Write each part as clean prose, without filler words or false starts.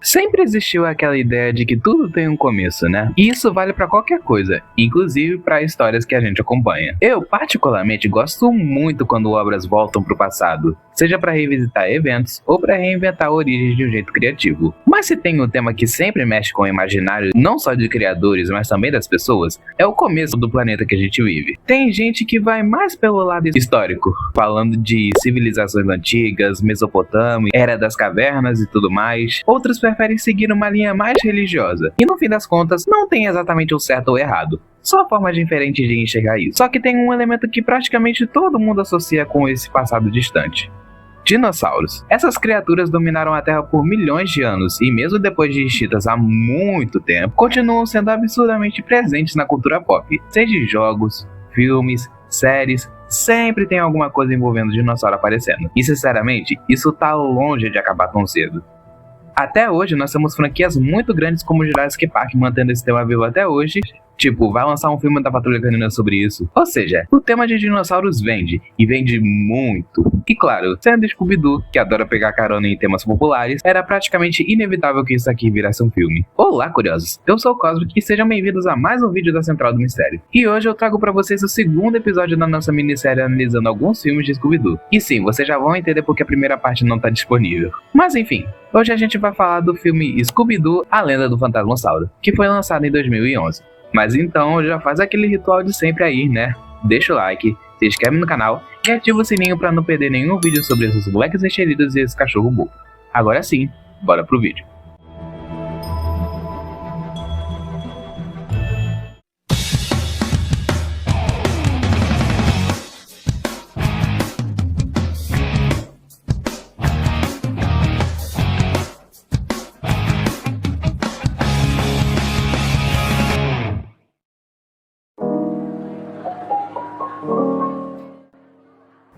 Sempre existiu aquela ideia de que tudo tem um começo, né? E isso vale pra qualquer coisa, inclusive pra histórias que a gente acompanha. Eu, particularmente, gosto muito quando obras voltam pro passado, seja pra revisitar eventos ou pra reinventar origens de um jeito criativo. Mas se tem um tema que sempre mexe com o imaginário, não só de criadores, mas também das pessoas, é o começo do planeta que a gente vive. Tem gente que vai mais pelo lado histórico, falando de civilizações antigas, Mesopotâmia, Era das Cavernas e tudo mais. Outros preferem seguir uma linha mais religiosa. E no fim das contas, não tem exatamente o certo ou errado. Só formas diferentes de enxergar isso. Só que tem um elemento que praticamente todo mundo associa com esse passado distante: dinossauros. Essas criaturas dominaram a Terra por milhões de anos e mesmo depois de extintas há muito tempo, continuam sendo absurdamente presentes na cultura pop. Seja em jogos, filmes, séries, sempre tem alguma coisa envolvendo dinossauro aparecendo. E sinceramente, isso tá longe de acabar tão cedo. Até hoje nós temos franquias muito grandes como Jurassic Park mantendo esse tema vivo até hoje. Tipo, vai lançar um filme da Patrulha Canina sobre isso. Ou seja, o tema de dinossauros vende, e vende muito. E claro, sendo Scooby-Doo, que adora pegar carona em temas populares, era praticamente inevitável que isso aqui virasse um filme. Olá, curiosos! Eu sou o Cosmic e sejam bem-vindos a mais um vídeo da Central do Mistério. E hoje eu trago pra vocês o segundo episódio da nossa minissérie analisando alguns filmes de Scooby-Doo. E sim, vocês já vão entender porque a primeira parte não tá disponível. Mas enfim, hoje a gente vai falar do filme Scooby-Doo, A Lenda do Fantasmossauro, que foi lançado em 2011. Mas então já faz aquele ritual de sempre aí, né? Deixa o like, se inscreve no canal e ativa o sininho pra não perder nenhum vídeo sobre esses moleques encheridos e esse cachorro bobo. Agora sim, bora pro vídeo.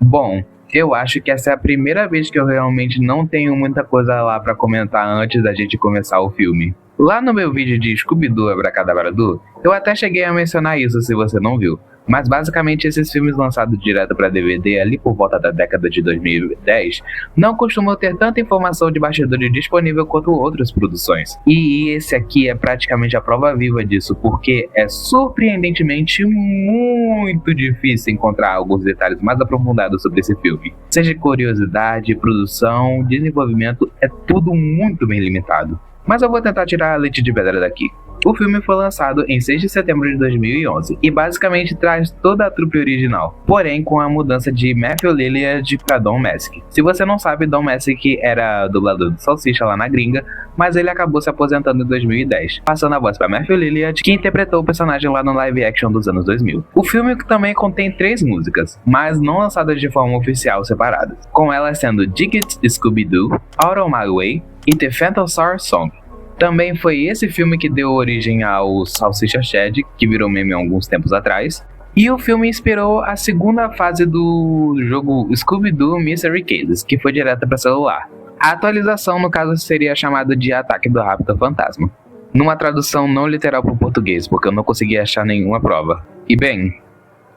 Bom, eu acho que essa é a primeira vez que eu realmente não tenho muita coisa lá pra comentar antes da gente começar o filme. Lá no meu vídeo de Scooby-Doo Abracadabradu, eu até cheguei a mencionar isso se você não viu. Mas basicamente esses filmes lançados direto para DVD ali por volta da década de 2010 não costumam ter tanta informação de bastidores disponível quanto outras produções. E esse aqui é praticamente a prova viva disso, porque é surpreendentemente muito difícil encontrar alguns detalhes mais aprofundados sobre esse filme. Seja curiosidade, produção, desenvolvimento, é tudo muito bem limitado. Mas eu vou tentar tirar a leite de pedra daqui. O filme foi lançado em 6 de setembro de 2011 e basicamente traz toda a trupe original, porém com a mudança de Matthew Lillard para Don Messick. Se você não sabe, Don Messick era dublador do Salsicha lá na gringa, mas ele acabou se aposentando em 2010, passando a voz para Matthew Lillard, que interpretou o personagem lá no live action dos anos 2000. O filme também contém 3 músicas, mas não lançadas de forma oficial separadas, com elas sendo Dig It, Scooby-Doo, Out of My Way e The Phantasar Song. Também foi esse filme que deu origem ao Salsicha Shed, que virou meme há alguns tempos atrás. E o filme inspirou a segunda fase do jogo Scooby-Doo Mystery Cases, que foi direta para celular. A atualização, no caso, seria chamada de Ataque do Raptor Fantasma, numa tradução não literal para o português, porque eu não consegui achar nenhuma prova. E bem,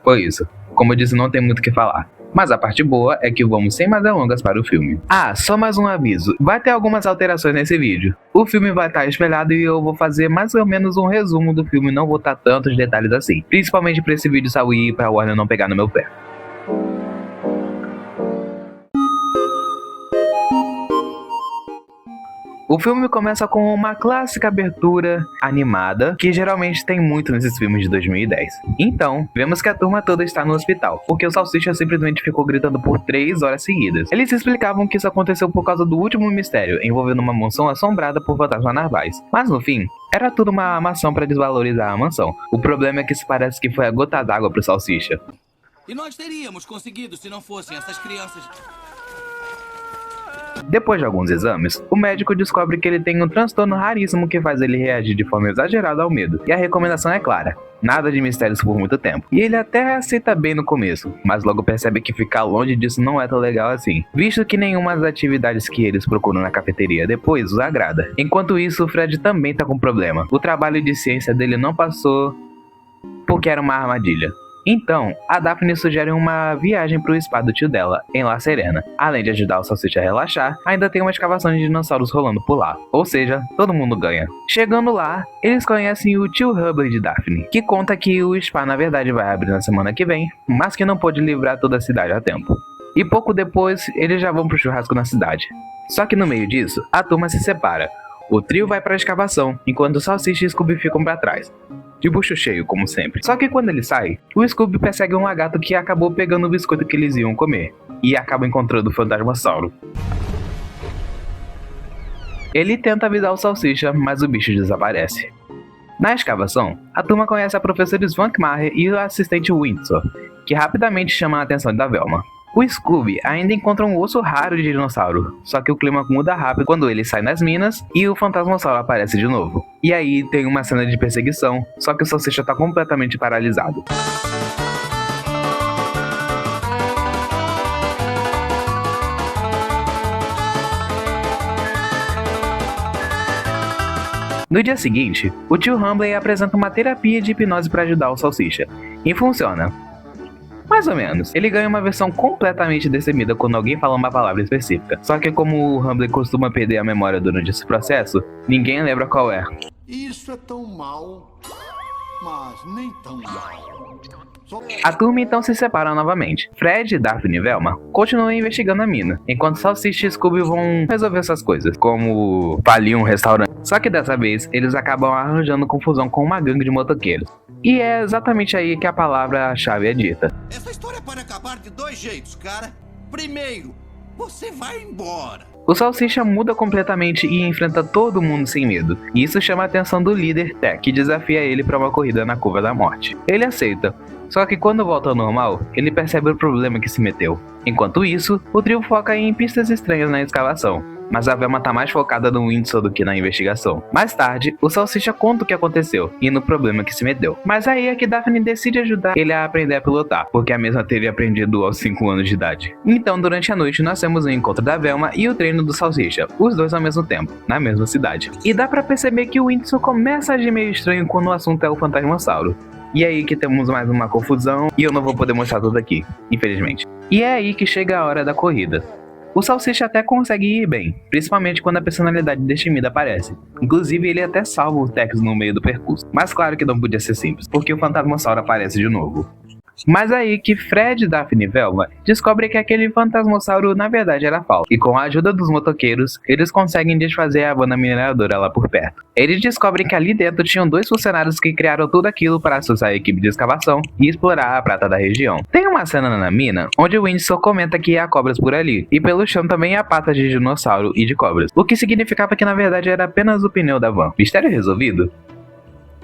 foi isso. Como eu disse, não tem muito o que falar. Mas a parte boa é que vamos sem mais delongas para o filme. Ah, só mais um aviso. Vai ter algumas alterações nesse vídeo. O filme vai estar espelhado e eu vou fazer mais ou menos um resumo do filme, não vou botar tantos detalhes assim. Principalmente para esse vídeo sair e para a Warner não pegar no meu pé. O filme começa com uma clássica abertura animada, que geralmente tem muito nesses filmes de 2010. Então, vemos que a turma toda está no hospital, porque o Salsicha simplesmente ficou gritando por 3 horas seguidas. Eles explicavam que isso aconteceu por causa do último mistério, envolvendo uma mansão assombrada por fantasmas narvais. Mas no fim, era tudo uma armação para desvalorizar a mansão. O problema é que isso parece que foi a gota d'água pro Salsicha. E nós teríamos conseguido se não fossem essas crianças. Depois de alguns exames, o médico descobre que ele tem um transtorno raríssimo que faz ele reagir de forma exagerada ao medo. E a recomendação é clara: nada de mistérios por muito tempo. E ele até aceita bem no começo, mas logo percebe que ficar longe disso não é tão legal assim, visto que nenhuma das atividades que eles procuram na cafeteria depois os agrada. Enquanto isso, o Fred também tá com problema. O trabalho de ciência dele não passou porque era uma armadilha. Então, a Daphne sugere uma viagem pro spa do tio dela, em La Serena. Além de ajudar o Salsicha a relaxar, ainda tem uma escavação de dinossauros rolando por lá. Ou seja, todo mundo ganha. Chegando lá, eles conhecem o tio Hubble de Daphne, que conta que o spa na verdade vai abrir na semana que vem, mas que não pôde livrar toda a cidade a tempo. E pouco depois, eles já vão pro churrasco na cidade. Só que no meio disso, a turma se separa. O trio vai pra escavação, enquanto o Salsicha e Scooby ficam pra trás. De bucho cheio, como sempre. Só que quando ele sai, o Scooby persegue um lagarto que acabou pegando o biscoito que eles iam comer. E acaba encontrando o Fantasmossauro. Ele tenta avisar o Salsicha, mas o bicho desaparece. Na escavação, a turma conhece a professora Svankmajer e o assistente Windsor, que rapidamente chamam a atenção da Velma. O Scooby ainda encontra um osso raro de dinossauro, só que o clima muda rápido quando ele sai nas minas e o Fantasmossauro aparece de novo. E aí tem uma cena de perseguição, só que o Salsicha tá completamente paralisado. No dia seguinte, o tio Humbley apresenta uma terapia de hipnose para ajudar o Salsicha, e funciona. Mais ou menos. Ele ganha uma versão completamente decimida quando alguém fala uma palavra específica. Só que como o Humbley costuma perder a memória durante esse processo, ninguém lembra qual é. Isso é tão mal, mas nem tão mal. A turma então se separa novamente. Fred, Daphne e Velma continuam investigando a mina, enquanto Salsicha e Scooby vão resolver essas coisas, como falir um restaurante. Só que dessa vez, eles acabam arranjando confusão com uma gangue de motoqueiros. E é exatamente aí que a palavra-chave é dita. Essa história pode acabar de dois jeitos, cara. Primeiro, você vai embora. O Salsicha muda completamente e enfrenta todo mundo sem medo. E isso chama a atenção do líder Tech, que desafia ele para uma corrida na Curva da Morte. Ele aceita, só que quando volta ao normal, ele percebe o problema que se meteu. Enquanto isso, o trio foca em pistas estranhas na escavação. Mas a Velma tá mais focada no Windsor do que na investigação. Mais tarde, o Salsicha conta o que aconteceu e no problema que se meteu. Mas aí é que Daphne decide ajudar ele a aprender a pilotar, porque a mesma teria aprendido aos 5 anos de idade. Então, durante a noite, nós temos o encontro da Velma e o treino do Salsicha, os dois ao mesmo tempo, na mesma cidade. E dá pra perceber que o Windsor começa a agir meio estranho quando o assunto é o Fantasmossauro. E é aí que temos mais uma confusão e eu não vou poder mostrar tudo aqui, infelizmente. E é aí que chega a hora da corrida. O Salsicha até consegue ir bem, principalmente quando a personalidade destemida aparece. Inclusive, ele até salva o Tex no meio do percurso. Mas claro que não podia ser simples, porque o Fantasmossauro aparece de novo. Mas aí que Fred, Daphne e Velma descobrem que aquele Fantasmossauro na verdade era falso. E com a ajuda dos motoqueiros, eles conseguem desfazer a banda mineradora lá por perto. Eles descobrem que ali dentro tinham 2 funcionários que criaram tudo aquilo para assustar a equipe de escavação e explorar a prata da região. Tem uma cena na mina onde o Windsor comenta que há cobras por ali, e pelo chão também há patas de dinossauro e de cobras, o que significava que na verdade era apenas o pneu da van. Mistério resolvido?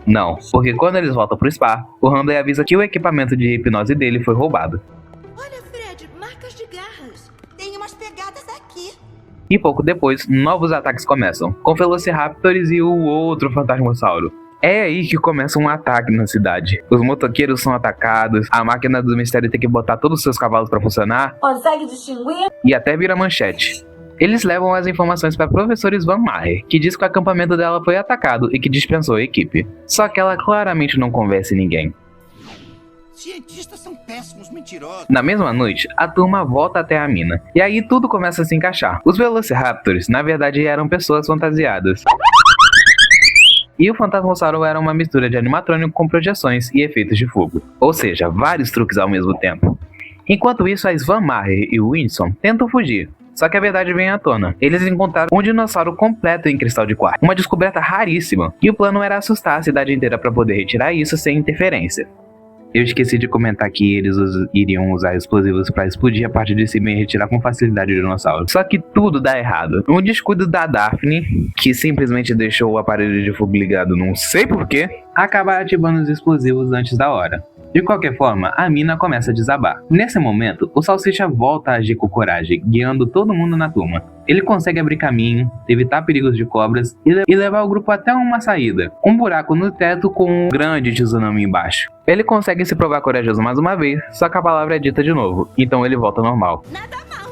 Não, porque quando eles voltam pro spa, o Humbley avisa que o equipamento de hipnose dele foi roubado. Olha, Fred, marcas de garras. Tem umas pegadas aqui. E pouco depois, novos ataques começam, com Velociraptors e o outro Fantasmossauro. É aí que começa um ataque na cidade. Os motoqueiros são atacados, a máquina do mistério tem que botar todos os seus cavalos pra funcionar. Consegue distinguir? E até vira manchete. Eles levam as informações para a professora Svankmajer, que diz que o acampamento dela foi atacado e que dispensou a equipe. Só que ela claramente não convence ninguém. Cientistas são péssimos mentirosos. Na mesma noite, a turma volta até a mina. E aí tudo começa a se encaixar. Os Velociraptors, na verdade, eram pessoas fantasiadas. E o Fantasmossauro era uma mistura de animatrônico com projeções e efeitos de fogo. Ou seja, vários truques ao mesmo tempo. Enquanto isso, a Svankmajer e o Windsor tentam fugir. Só que a verdade vem à tona. Eles encontraram um dinossauro completo em cristal de quartzo, uma descoberta raríssima, e o plano era assustar a cidade inteira para poder retirar isso sem interferência. Eu esqueci de comentar que eles iriam usar explosivos para explodir a parte de cima e retirar com facilidade o dinossauro. Só que tudo dá errado. Um descuido da Daphne, que simplesmente deixou o aparelho de fogo ligado não sei porquê, acaba ativando os explosivos antes da hora. De qualquer forma, a mina começa a desabar. Nesse momento, o Salsicha volta a agir com coragem, guiando todo mundo na turma. Ele consegue abrir caminho, evitar perigos de cobras e levar o grupo até uma saída, um buraco no teto com um grande tsunami embaixo. Ele consegue se provar corajoso mais uma vez, só que a palavra é dita de novo, então ele volta ao normal. Nada mal.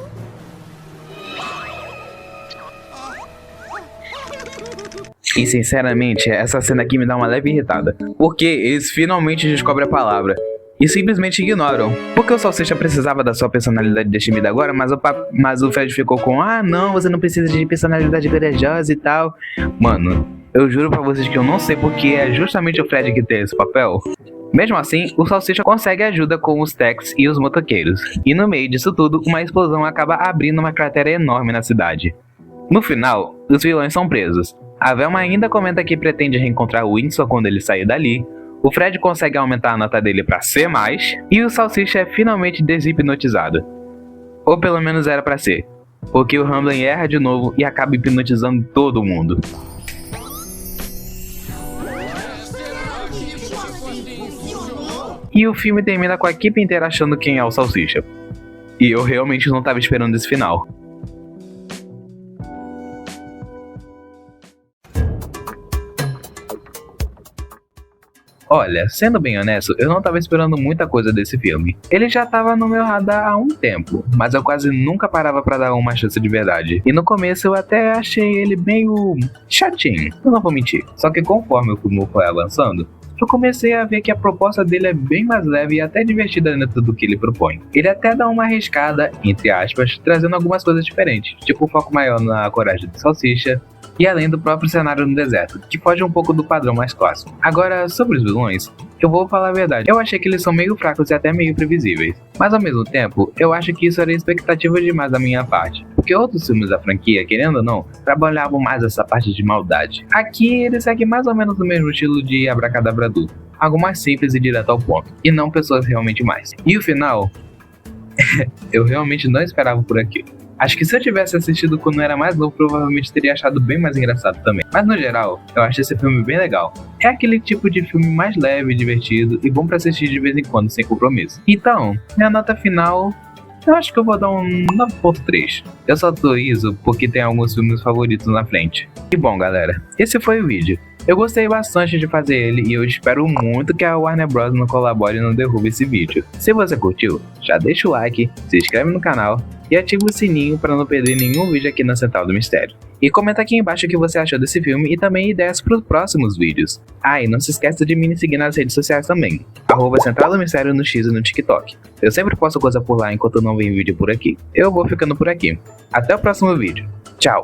E sinceramente, essa cena aqui me dá uma leve irritada, porque eles finalmente descobrem a palavra. e simplesmente ignoram. Porque o Salsicha precisava da sua personalidade destemida agora, mas o Fred ficou com: ah, não, você não precisa de personalidade corajosa e tal. Mano, eu juro pra vocês que eu não sei porque é justamente o Fred que tem esse papel. Mesmo assim, o Salsicha consegue ajuda com os Tex e os motoqueiros. E no meio disso tudo, uma explosão acaba abrindo uma cratera enorme na cidade. No final, os vilões são presos. A Velma ainda comenta que pretende reencontrar o Winsor quando ele sair dali. O Fred consegue aumentar a nota dele pra C+, e o Salsicha é finalmente deshipnotizado. Ou pelo menos era pra ser, porque o Ramblin erra de novo e acaba hipnotizando todo mundo. E o filme termina com a equipe inteira achando quem é o Salsicha. E eu realmente não tava esperando esse final. Olha, sendo bem honesto, eu não tava esperando muita coisa desse filme. Ele já tava no meu radar há um tempo, mas eu quase nunca parava pra dar uma chance de verdade. E no começo eu até achei ele meio chatinho, eu não vou mentir. Só que conforme o filme foi avançando, eu comecei a ver que a proposta dele é bem mais leve e até divertida dentro do que ele propõe. Ele até dá uma arriscada, entre aspas, trazendo algumas coisas diferentes, tipo o foco maior na coragem do Salsicha, e além do próprio cenário no deserto, que foge um pouco do padrão mais clássico. Agora, sobre os vilões, eu vou falar a verdade, eu achei que eles são meio fracos e até meio previsíveis. Mas ao mesmo tempo, eu acho que isso era expectativa demais da minha parte, porque outros filmes da franquia, querendo ou não, trabalhavam mais essa parte de maldade. Aqui ele segue mais ou menos o mesmo estilo de Abracadabra-Du, algo mais simples e direto ao ponto, e não pessoas realmente mais. E o final, eu realmente não esperava por aquilo. Acho que se eu tivesse assistido quando eu era mais novo, provavelmente teria achado bem mais engraçado também. Mas no geral, eu acho esse filme bem legal. É aquele tipo de filme mais leve, divertido e bom pra assistir de vez em quando, sem compromisso. Então, minha nota final, eu acho que eu vou dar um 9.3. Eu só dou isso porque tem alguns filmes favoritos na frente. E bom, galera, esse foi o vídeo. Eu gostei bastante de fazer ele e eu espero muito que a Warner Bros. Não colabore e não derrube esse vídeo. Se você curtiu, já deixa o like, se inscreve no canal e ativa o sininho para não perder nenhum vídeo aqui na Central do Mistério. E comenta aqui embaixo o que você achou desse filme e também ideias para os próximos vídeos. Ah, e não se esqueça de me seguir nas redes sociais também, @Central do Mistério no X e no TikTok. Eu sempre posto coisa por lá enquanto não vem vídeo por aqui. Eu vou ficando por aqui. Até o próximo vídeo. Tchau!